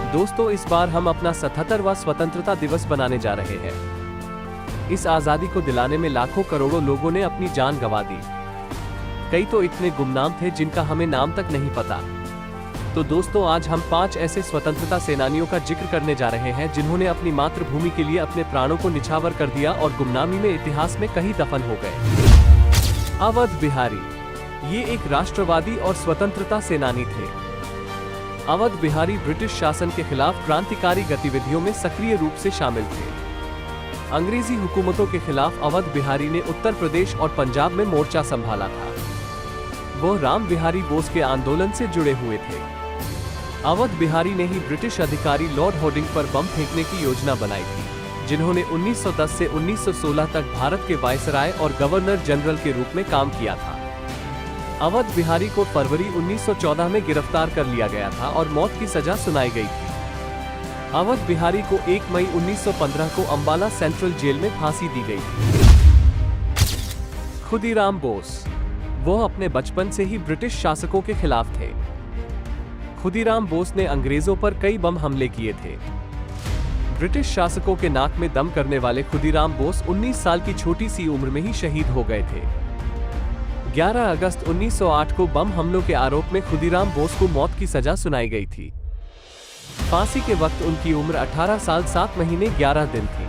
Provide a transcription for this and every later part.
दोस्तों, इस बार हम अपना 77वां स्वतंत्रता दिवस बनाने जा रहे हैं। इस आजादी को दिलाने में लाखों करोड़ों लोगों ने अपनी जान गंवा दी। कई तो इतने गुमनाम थे जिनका हमें नाम तक नहीं पता। तो दोस्तों, आज हम 5 ऐसे स्वतंत्रता सेनानियों का जिक्र करने जा रहे हैं जिन्होंने अपनी मातृभूमि के लिए अपने प्राणों को निछावर कर दिया और गुमनामी में इतिहास में कहीं दफन हो गए। अवध बिहारी, ये एक राष्ट्रवादी और स्वतंत्रता सेनानी थे। अवध बिहारी ब्रिटिश शासन के खिलाफ क्रांतिकारी गतिविधियों में सक्रिय रूप से शामिल थे। अंग्रेजी हुकूमतों के खिलाफ अवध बिहारी ने उत्तर प्रदेश और पंजाब में मोर्चा संभाला था। वह राम बिहारी बोस के आंदोलन से जुड़े हुए थे। अवध बिहारी ने ही ब्रिटिश अधिकारी लॉर्ड होर्डिंग पर बम फेंकने की योजना बनाई थी, जिन्होंने 1910 से 1916 तक भारत के वायसराय और गवर्नर जनरल के रूप में काम किया था। अवध बिहारी को फरवरी 1914 में गिरफ्तार कर लिया गया था और मौत की सजा सुनाई गई थी। अवध बिहारी को 1 मई 1915 को अंबाला सेंट्रल जेल में फांसी दी गई थी। खुदीराम बोस, वो अपने बचपन से ही ब्रिटिश शासकों के खिलाफ थे। खुदीराम बोस ने अंग्रेजों पर कई बम हमले किए थे। ब्रिटिश शासकों के नाक में दम करने वाले खुदीराम बोस 19 साल की छोटी सी उम्र में ही शहीद हो गए थे। 11 अगस्त 1908 को बम हमलों के आरोप में खुदीराम बोस को मौत की सजा सुनाई गई थी। फांसी के वक्त उनकी उम्र 18 साल 7 महीने 11 दिन थी।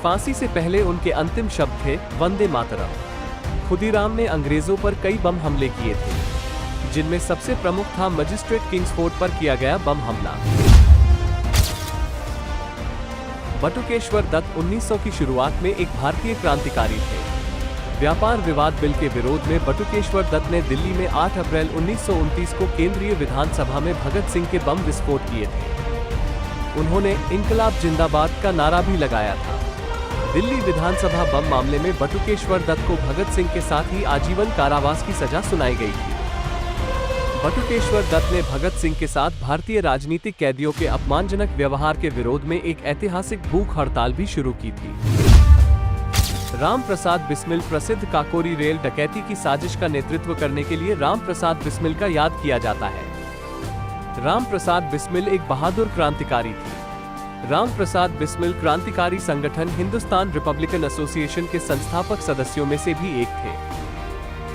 फांसी से पहले उनके अंतिम शब्द थे, वंदे मातरम। खुदीराम ने अंग्रेजों पर कई बम हमले किए थे, जिनमें सबसे प्रमुख था मजिस्ट्रेट किंग्सफोर्ड पर किया गया बम हमला। बटुकेश्वर दत्त 1900 की शुरुआत में एक भारतीय क्रांतिकारी थे। व्यापार विवाद बिल के विरोध में बटुकेश्वर दत्त ने दिल्ली में 8 अप्रैल 1929 को केंद्रीय विधानसभा में भगत सिंह के बम विस्फोट किए थे। उन्होंने इंकलाब जिंदाबाद का नारा भी लगाया था। दिल्ली विधानसभा बम मामले में बटुकेश्वर दत्त को भगत सिंह के साथ ही आजीवन कारावास की सजा सुनाई गई थी। बटुकेश्वर दत्त ने भगत सिंह के साथ भारतीय राजनीतिक कैदियों के अपमानजनक व्यवहार के विरोध में एक ऐतिहासिक भूख हड़ताल भी शुरू की थी। राम प्रसाद बिस्मिल, प्रसिद्ध काकोरी रेल डकैती की साजिश का नेतृत्व करने के लिए राम प्रसाद बिस्मिल का याद किया जाता है। राम प्रसाद बिस्मिल एक बहादुर क्रांतिकारी थे। राम प्रसाद बिस्मिल क्रांतिकारी संगठन हिंदुस्तान रिपब्लिकन एसोसिएशन के संस्थापक सदस्यों में से भी एक थे।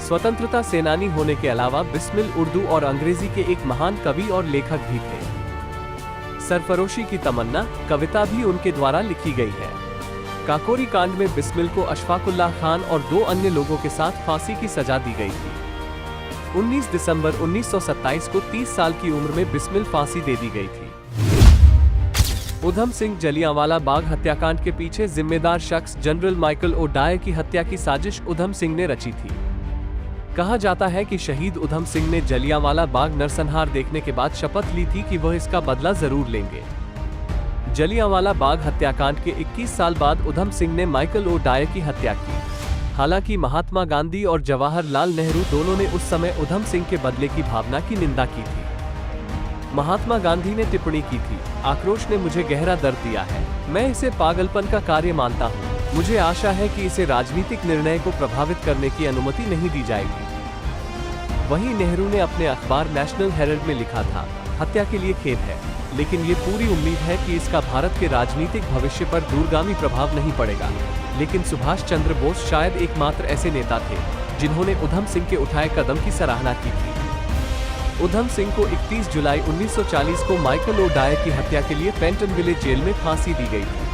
स्वतंत्रता सेनानी होने के अलावा बिस्मिल उर्दू और अंग्रेजी के एक महान कवि और लेखक भी थे। सरफरोशी की तमन्ना कविता भी उनके द्वारा लिखी गई है। काकोरी कांड में बिस्मिल को अशफाकुल्लाह खान और 2 अन्य लोगों के साथ फांसी की सजा दी गई थी। 19 दिसंबर 1927 को 30 साल की उम्र में बिस्मिल फांसी दे दी गई थी। उधम सिंह जलियांवाला बाग हत्याकांड के पीछे जिम्मेदार शख्स जनरल माइकल ओ डायर की हत्या की साजिश उधम सिंह ने रची थी। कहा जाता है कि शहीद उधम सिंह ने जलियांवाला बाग नरसंहार देखने के बाद शपथ ली थी कि वह इसका बदला जरूर लेंगे। जलियांवाला बाग हत्याकांड के 21 साल बाद उधम सिंह ने माइकल ओ डायर की हत्या की। हालांकि महात्मा गांधी और जवाहरलाल नेहरू दोनों ने उस समय उधम सिंह के बदले की भावना की निंदा की थी। महात्मा गांधी ने टिप्पणी की थी, आक्रोश ने मुझे गहरा दर्द दिया है। मैं इसे पागलपन का कार्य मानता हूँ। मुझे आशा है कि इसे राजनीतिक निर्णय को प्रभावित करने की अनुमति नहीं दी जाएगी। वहीं नेहरू ने अपने अखबार नेशनल हेराल्ड में लिखा था, हत्या के लिए खेद है, लेकिन ये पूरी उम्मीद है कि इसका भारत के राजनीतिक भविष्य पर दूरगामी प्रभाव नहीं पड़ेगा। लेकिन सुभाष चंद्र बोस शायद एकमात्र ऐसे नेता थे जिन्होंने उधम सिंह के उठाए कदम की सराहना की थी। उधम सिंह को 31 जुलाई 1940 को माइकल ओ डायर की हत्या के लिए पेंटन विलेज जेल में फांसी दी गई थी।